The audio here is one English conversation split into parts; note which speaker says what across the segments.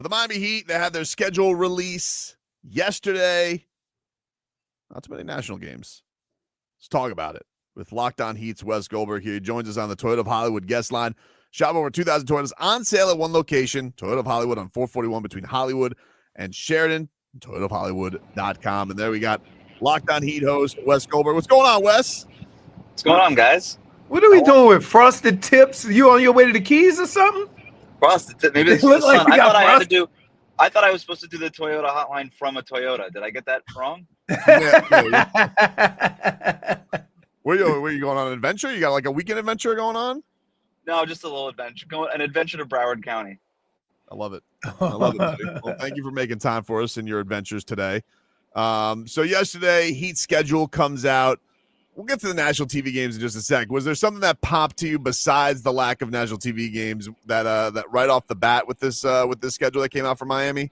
Speaker 1: The Miami Heat, they had their schedule release yesterday. Not too many national games. Let's talk about it with Locked On Heat's Wes Goldberg here. He joins us on the Toyota of Hollywood guest line. Shop over 2,000 Toyotas on sale at one location, Toyota of Hollywood on 441 between Hollywood and Sheridan, ToyotaofHollywood.com. And there we got Locked On Heat host Wes Goldberg. What's going on, Wes?
Speaker 2: What's going on, guys?
Speaker 3: What are we doing with frosted tips? You on your way to the Keys or something?
Speaker 2: Frosted tips? Maybe it's
Speaker 3: Look
Speaker 2: the
Speaker 3: like
Speaker 2: sun.
Speaker 3: you
Speaker 2: I
Speaker 3: got
Speaker 2: thought I had to
Speaker 3: frosted-
Speaker 2: do. I thought I was supposed to do the Toyota hotline from a Toyota. Did I get that wrong?
Speaker 1: Where you going on an adventure? You got like a weekend adventure going on?
Speaker 2: No, just a little adventure. An adventure to Broward County.
Speaker 1: I love it. I love it, buddy. Well, thank you for making time for us in your adventures today. So yesterday, Heat schedule comes out. We'll get to the national TV games in just a sec. Was there something that popped to you besides the lack of national TV games that right off the bat with this schedule that came out for Miami?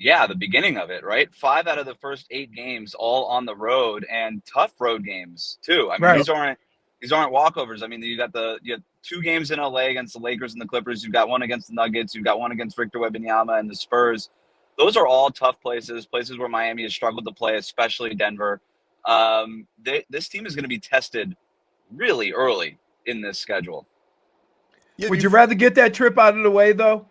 Speaker 2: Yeah, the beginning of it, right? 5 out of the first 8 games all on the road, and tough road games too. I mean,
Speaker 3: Right.
Speaker 2: these aren't walkovers. I mean, you have 2 games in LA against the Lakers and the Clippers. You've got one against the Nuggets. You've got one against Victor Wembanyama and the Spurs. Those are all tough places where Miami has struggled to play, especially Denver. This team is going to be tested really early in this schedule.
Speaker 3: Would you rather get that trip out of the way, though?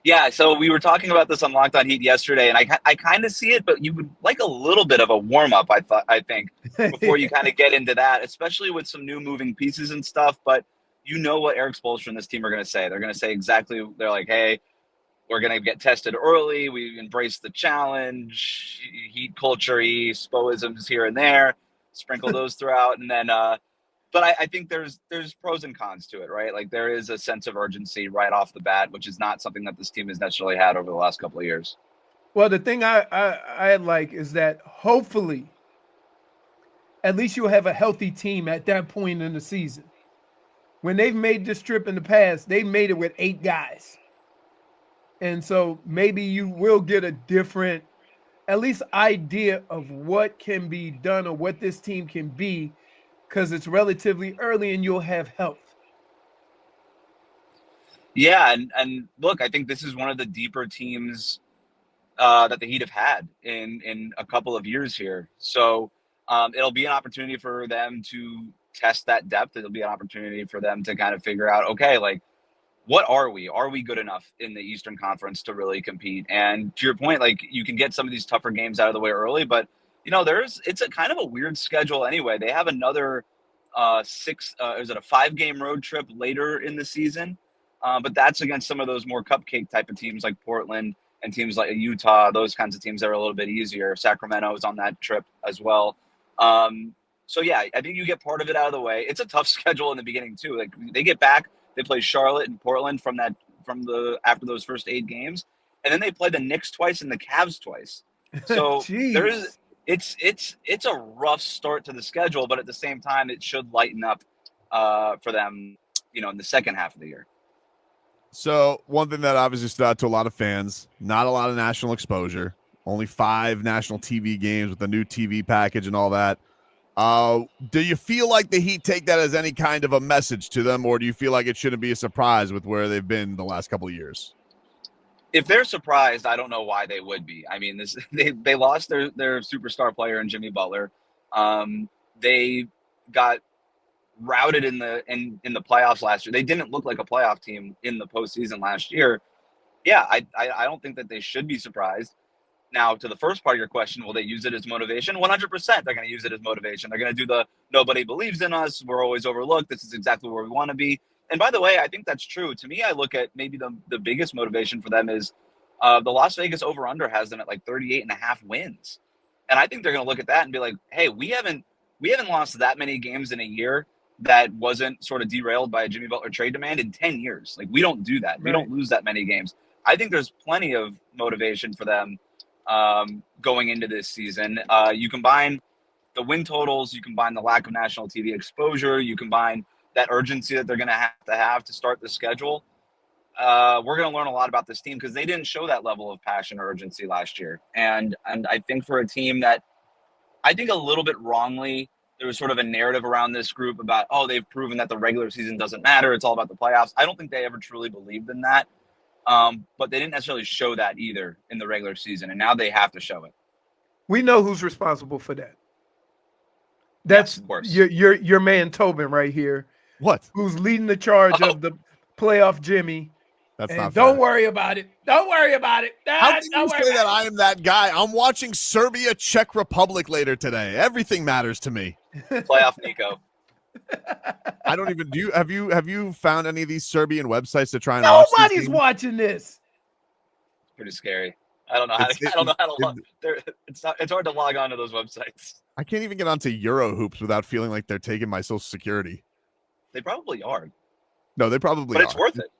Speaker 2: Yeah, so we were talking about this on Locked On Heat yesterday, and I kind of see it, but you would like a little bit of a warm-up, I think, before you kind of get into that, especially with some new moving pieces and stuff. But you know what Eric Spoelstra and this team are going to say. They're going to say exactly, they're like, hey, we're going to get tested early. We embrace the challenge, Heat culture, Spoisms here and there, sprinkle those throughout. And then, but I think there's pros and cons to it, right? Like there is a sense of urgency right off the bat, which is not something that this team has necessarily had over the last couple of years.
Speaker 3: Well, the thing I like is that hopefully at least you'll have a healthy team at that point in the season. When they've made this trip in the past, they made it with 8 guys. And so maybe you will get a different, at least idea of what can be done or what this team can be, because it's relatively early and you'll have health.
Speaker 2: Yeah, and look, I think this is one of the deeper teams that the Heat have had in a couple of years here. So it'll be an opportunity for them to test that depth. It'll be an opportunity for them to kind of figure out, okay, like, what are we? Are we good enough in the Eastern Conference to really compete? And to your point, like you can get some of these tougher games out of the way early, but it's a kind of a weird schedule anyway. They have another a 5-game road trip later in the season, but that's against some of those more cupcake type of teams like Portland and teams like Utah. Those kinds of teams that are a little bit easier. Sacramento is on that trip as well. So yeah, I think you get part of it out of the way. It's a tough schedule in the beginning too. Like they get back. They play Charlotte and Portland after those first 8 games, and then they play the Knicks twice and the Cavs twice. So it's a rough start to the schedule, but at the same time, it should lighten up for them, in the second half of the year.
Speaker 1: So one thing that obviously stood out to a lot of fans, not a lot of national exposure, only 5 national TV games with the new TV package and all that. Do you feel like the Heat take that as any kind of a message to them, or do you feel like it shouldn't be a surprise with where they've been the last couple of years?
Speaker 2: If they're surprised, I don't know why they would be. I mean, they lost their superstar player in Jimmy Butler. They got routed in the playoffs last year. They didn't look like a playoff team in the postseason last year. Yeah, I don't think that they should be surprised. Now, to the first part of your question, will they use it as motivation? 100%. They're going to use it as motivation. They're going to do the nobody believes in us. We're always overlooked. This is exactly where we want to be. And by the way, I think that's true. To me, I look at maybe the biggest motivation for them is the Las Vegas over-under has them at like 38.5 wins. And I think they're going to look at that and be like, hey, we haven't lost that many games in a year that wasn't sort of derailed by a Jimmy Butler trade demand in 10 years. Like, we don't do that. Right. We don't lose that many games. I think there's plenty of motivation for them going into this season. You combine the win totals, you combine the lack of national TV exposure, you combine that urgency that they're going to have to start the schedule. We're going to learn a lot about this team because they didn't show that level of passion or urgency last year. And I think for a team that I think a little bit wrongly, there was sort of a narrative around this group about, they've proven that the regular season doesn't matter. It's all about the playoffs. I don't think they ever truly believed in that. But they didn't necessarily show that either in the regular season, and now they have to show it.
Speaker 3: We know who's responsible for that.
Speaker 2: Yes,
Speaker 3: That's
Speaker 2: of course.
Speaker 3: your man Tobin right here,
Speaker 1: What?
Speaker 3: who's leading the charge of the playoff Jimmy.
Speaker 1: That's
Speaker 3: And
Speaker 1: not
Speaker 3: don't
Speaker 1: fair.
Speaker 3: worry about it. Don't worry about it.
Speaker 1: How can
Speaker 3: Don't
Speaker 1: you
Speaker 3: worry
Speaker 1: say
Speaker 3: about
Speaker 1: that I am that guy? I'm watching Serbia, Czech Republic later today. Everything matters to me.
Speaker 2: Playoff Nico.
Speaker 1: I don't even have you found any of these Serbian websites to try and watch these
Speaker 3: Nobody's
Speaker 1: games?
Speaker 3: watching this.
Speaker 2: It's pretty scary. I don't know how to. It's hard to log on to those websites.
Speaker 1: I can't even get onto Euro hoops without feeling like they're taking my social security.
Speaker 2: They probably are.
Speaker 1: No, they probably
Speaker 2: but
Speaker 1: are.
Speaker 2: It's worth it.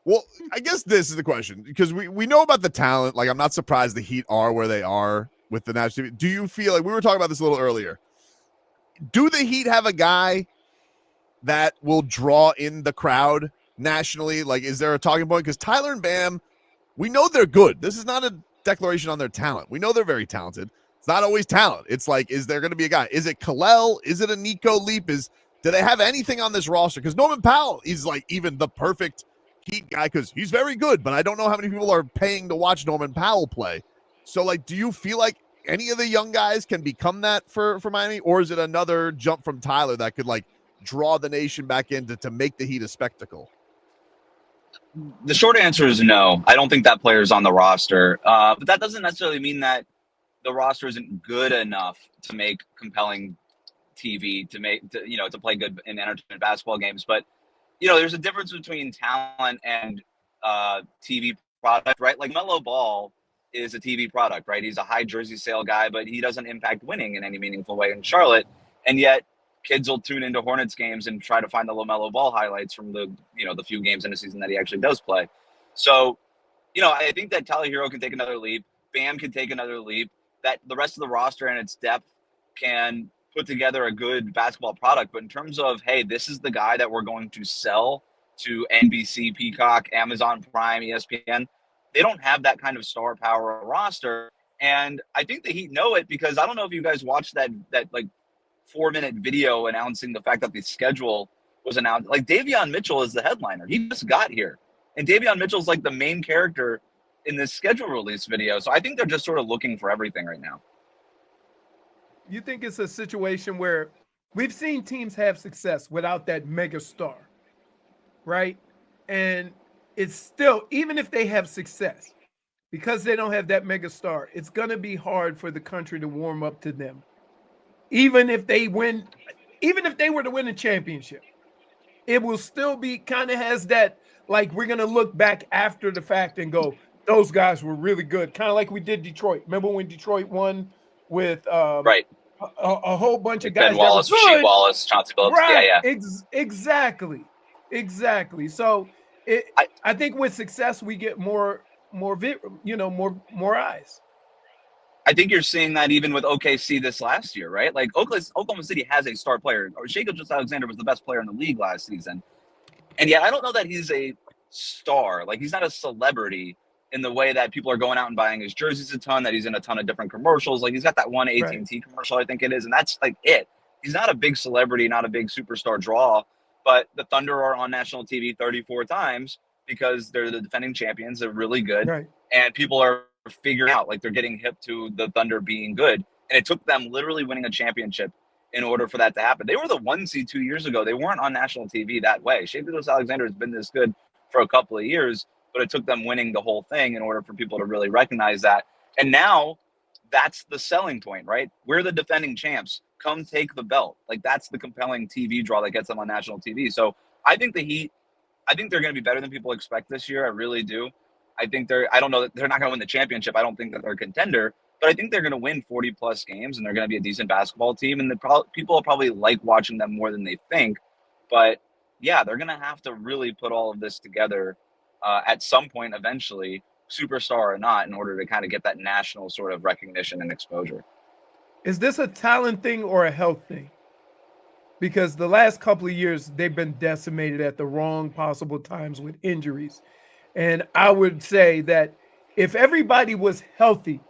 Speaker 1: Well, I guess this is the question, because we know about the talent. Like, I'm not surprised the Heat are where they are with the national team. Do you feel like, we were talking about this a little earlier, do the Heat have a guy that will draw in the crowd nationally? Like, is there a talking point? Because Tyler and Bam, we know they're good. This is not a declaration on their talent. We know they're very talented. It's not always talent. It's like, is there going to be a guy? Is it Kel'el? Is it a Nico Leap? Do they have anything on this roster? Because Norman Powell is like even the perfect Heat guy, because he's very good, but I don't know how many people are paying to watch Norman Powell play. So, like, do you feel like any of the young guys can become that for Miami, or is it another jump from Tyler that could like draw the nation back in to make the Heat a spectacle?
Speaker 2: The short answer is no. I don't think that player is on the roster, but that doesn't necessarily mean that the roster isn't good enough to make compelling TV, to play good in entertainment basketball games. But there's a difference between talent and TV product, right? Like Melo Ball is a TV product, right? He's a high jersey sale guy, but he doesn't impact winning in any meaningful way in Charlotte. And yet kids will tune into Hornets games and try to find the LaMelo Ball highlights from the few games in the season that he actually does play. So, I think that Tyler Herro can take another leap. Bam can take another leap. That the rest of the roster and its depth can put together a good basketball product. But in terms of, hey, this is the guy that we're going to sell to NBC, Peacock, Amazon Prime, ESPN, they don't have that kind of star power roster. And I think the Heat know it, because I don't know if you guys watched that like 4-minute video announcing the fact that the schedule was announced. Like, Davion Mitchell is the headliner. He just got here. And Davion Mitchell's like the main character in this schedule release video. So I think they're just sort of looking for everything right now.
Speaker 3: You think it's a situation where we've seen teams have success without that mega star, right? And it's still, even if they have success, because they don't have that mega star, it's going to be hard for the country to warm up to them. Even if they were to win a championship, it will still be kind of has that, like, we're going to look back after the fact and go, those guys were really good. Kind of like we did Detroit. Remember when Detroit won with
Speaker 2: right.
Speaker 3: a whole bunch of guys.
Speaker 2: Ben Wallace, Rasheed Wallace, Chauncey Billups.
Speaker 3: Right.
Speaker 2: Yeah.
Speaker 3: Exactly. So I think with success we get more eyes.
Speaker 2: I think you're seeing that even with OKC this last year, right? Like Oklahoma City has a star player. Shai Gilgeous-Alexander was the best player in the league last season. And yet I don't know that he's a star. Like, he's not a celebrity in the way that people are going out and buying his jerseys a ton, that he's in a ton of different commercials. Like, he's got that one AT&T commercial, I think it is, and that's like it. He's not a big celebrity, not a big superstar draw, but the Thunder are on national TV 34 times because they're the defending champions. They're really good.
Speaker 3: Right.
Speaker 2: And people are figuring out, like, they're getting hip to the Thunder being good. And it took them literally winning a championship in order for that to happen. They were the 1 seed 2 years ago. They weren't on national TV that way. Shai Gilgeous-Alexander has been this good for a couple of years, but it took them winning the whole thing in order for people to really recognize that. And now that's the selling point, right? We're the defending champs. Come take the belt. Like, that's the compelling TV draw that gets them on national TV. So I think the Heat, I think they're going to be better than people expect this year. I really do. I don't know that they're not going to win the championship. I don't think that they're a contender, but I think they're going to win 40 plus games and they're going to be a decent basketball team. And people will probably like watching them more than they think. But yeah, they're going to have to really put all of this together at some point eventually, superstar or not, in order to kind of get that national sort of recognition and exposure.
Speaker 3: Is this a talent thing or a health thing? Because the last couple of years, they've been decimated at the wrong possible times with injuries. And I would say that if everybody was healthy,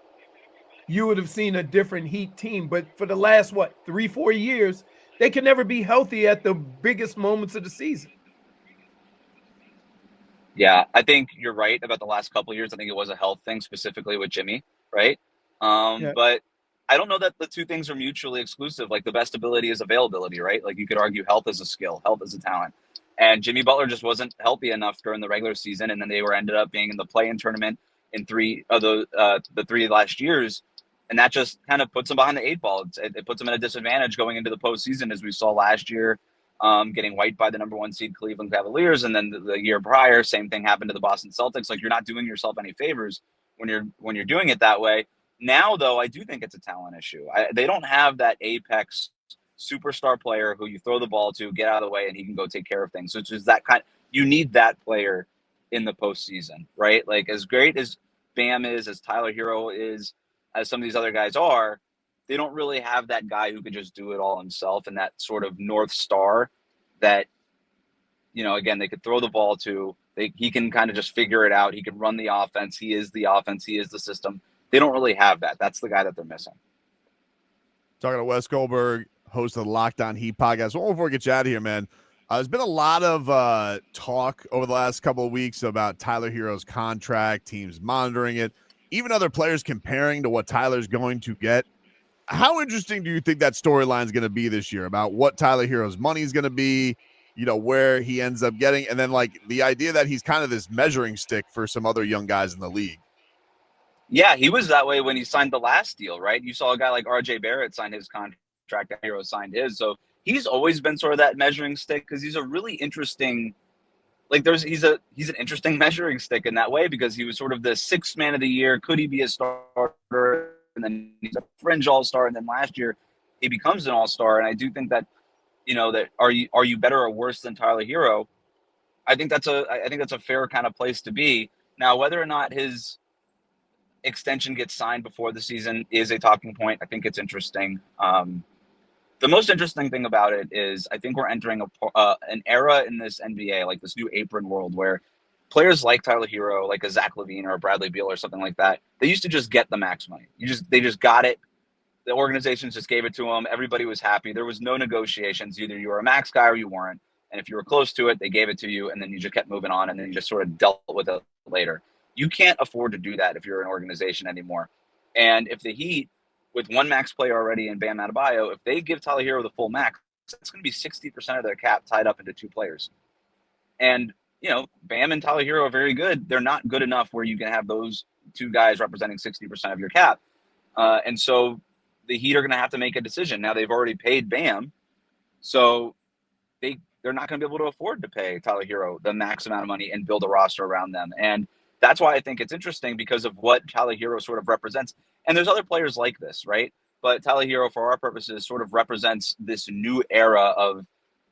Speaker 3: you would have seen a different Heat team. But for the last, 3-4 years, they can never be healthy at the biggest moments of the season.
Speaker 2: Yeah, I think you're right about the last couple of years. I think it was a health thing specifically with Jimmy, right?
Speaker 3: Yeah.
Speaker 2: But I don't know that the two things are mutually exclusive. Like the best ability is availability, right? Like you could argue health is a skill, health is a talent. And Jimmy Butler just wasn't healthy enough during the regular season, and then they were ended up being in the play-in tournament in three of the 3 last years, and that just kind of puts them behind the 8 ball. It puts them at a disadvantage going into the postseason, as we saw last year, getting wiped by the number 1 seed Cleveland Cavaliers, and then the year prior, same thing happened to the Boston Celtics. Like you're not doing yourself any favors when you're doing it that way. Now, though, I do think it's a talent issue. They don't have that apex superstar player who you throw the ball to, get out of the way, and he can go take care of things. So it's just that kind. You need that player in the postseason, right? Like as great as Bam is, as Tyler Hero is, as some of these other guys are, they don't really have that guy who could just do it all himself and that sort of North Star that, again, they could throw the ball to. He can kind of just figure it out. He can run the offense. He is the offense. He is the system. They don't really have that. That's the guy that they're missing.
Speaker 1: Talking to Wes Goldberg, host of the Locked On Heat podcast. Well, before we get you out of here, man, there's been a lot of talk over the last couple of weeks about Tyler Hero's contract, teams monitoring it, even other players comparing to what Tyler's going to get. How interesting do you think that storyline is going to be this year about what Tyler Hero's money is going to be, where he ends up getting, and then like the idea that he's kind of this measuring stick for some other young guys in the league?
Speaker 2: Yeah, he was that way when he signed the last deal, right? You saw a guy like RJ Barrett sign his contract, Hero signed his. So he's always been sort of that measuring stick because he's a really interesting, he's an interesting measuring stick in that way because he was sort of the 6th man of the year. Could he be a starter? And then he's a fringe all-star. And then last year he becomes an all-star. And I do think that, that are you better or worse than Tyler Hero? I think that's a fair kind of place to be. Now, whether or not his extension gets signed before the season is a talking point. I think it's interesting. The most interesting thing about it is I think we're entering an era in this NBA, like this new apron world, where players like Tyler Hero, like a Zach LaVine or a Bradley Beal or something like that, they used to just get the max money. They just got it. The organizations just gave it to them. Everybody was happy. There was no negotiations. Either you were a max guy or you weren't. And if you were close to it, they gave it to you, and then you just kept moving on, and then you just sort of dealt with it later. You can't afford to do that if you're an organization anymore. And if the Heat, with one max player already in Bam Adebayo, if they give Tyler Hero the full max, it's going to be 60% of their cap tied up into 2 players. And, Bam and Tyler Hero are very good. They're not good enough where you can have those 2 guys representing 60% of your cap. And so the Heat are going to have to make a decision. Now, they've already paid Bam, so they're not going to be able to afford to pay Tyler Hero the max amount of money and build a roster around them. And that's why I think it's interesting because of what Tyler Hero sort of represents. And there's other players like this, right? But Tyler Hero, for our purposes, sort of represents this new era of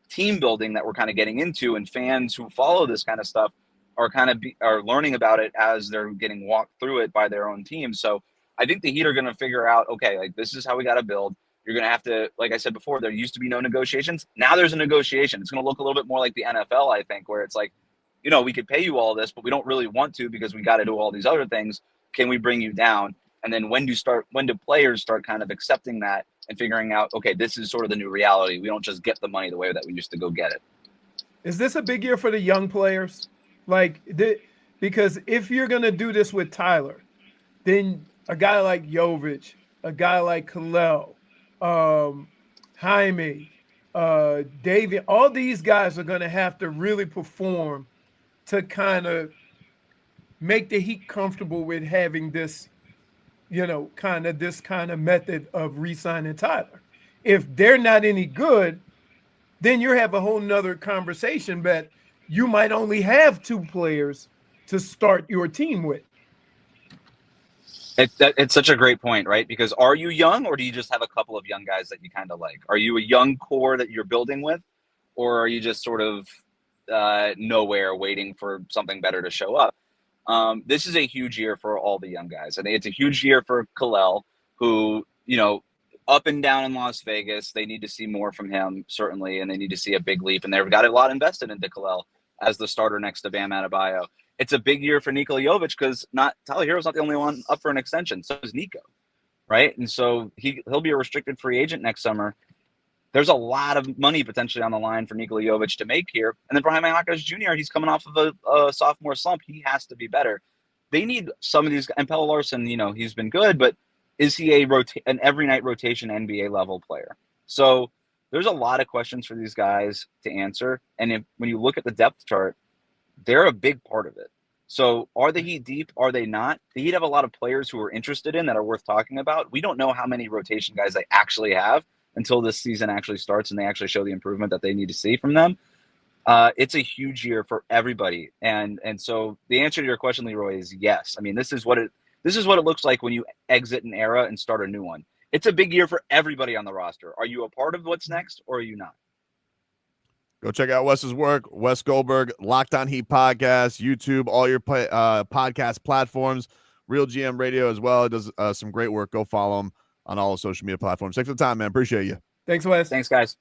Speaker 2: team building that we're kind of getting into, and fans who follow this kind of stuff are learning about it as they're getting walked through it by their own team. So I think the Heat are going to figure out, okay, like this is how we got to build. You're going to have to, like I said before, there used to be no negotiations. Now there's a negotiation. It's going to look a little bit more like the NFL, I think, where it's like, we could pay you all this, but we don't really want to because we got to do all these other things. Can we bring you down? And then when do players start kind of accepting that and figuring out, okay, this is sort of the new reality. We don't just get the money the way that we used to go get it.
Speaker 3: Is this a big year for the young players? Because if you're going to do this with Tyler, then a guy like Jovic, a guy like Kel'el, Jaime, David, all these guys are going to have to really perform to kind of make the Heat comfortable with having this, kind of method of re-signing Tyler. If they're not any good, then you have a whole nother conversation that you might only have 2 players to start your team with.
Speaker 2: It's such a great point, right? Because are you young, or do you just have a couple of young guys that you kind of like? Are you a young core that you're building with, or are you just sort of nowhere waiting for something better to show up? This is a huge year for all the young guys. I think it's a huge year for Kel'el, who, up and down in Las Vegas. They need to see more from him, certainly, and they need to see a big leap. And they've got a lot invested into Kel'el as the starter next to Bam Adebayo. It's a big year for Nikola Jovic because Tyler Hero's not the only one up for an extension. So is Nico, right? And so he'll be a restricted free agent next summer. there's a lot of money potentially on the line for Nikola Jovic to make here. And then for Jaime Jaquez Jr., he's coming off of a sophomore slump. He has to be better. They need some of these, and Pelle Larsson, he's been good, but is he an every night rotation NBA level player? So there's a lot of questions for these guys to answer. And when you look at the depth chart, they're a big part of it. So are the Heat deep? Are they not? The Heat have a lot of players who are interested in that are worth talking about. We don't know how many rotation guys they actually have until this season actually starts and they actually show the improvement that they need to see from them. It's a huge year for everybody. And so the answer to your question, Leroy, is yes. I mean, this is what it looks like when you exit an era and start a new one. It's a big year for everybody on the roster. Are you a part of what's next or are you not?
Speaker 1: Go check out Wes's work, Wes Goldberg, Locked On Heat podcast, YouTube, all your podcast platforms, Real GM Radio as well. It does some great work. Go follow him on all the social media platforms. Thanks for the time, man. Appreciate you.
Speaker 3: Thanks, Wes.
Speaker 2: Thanks, guys.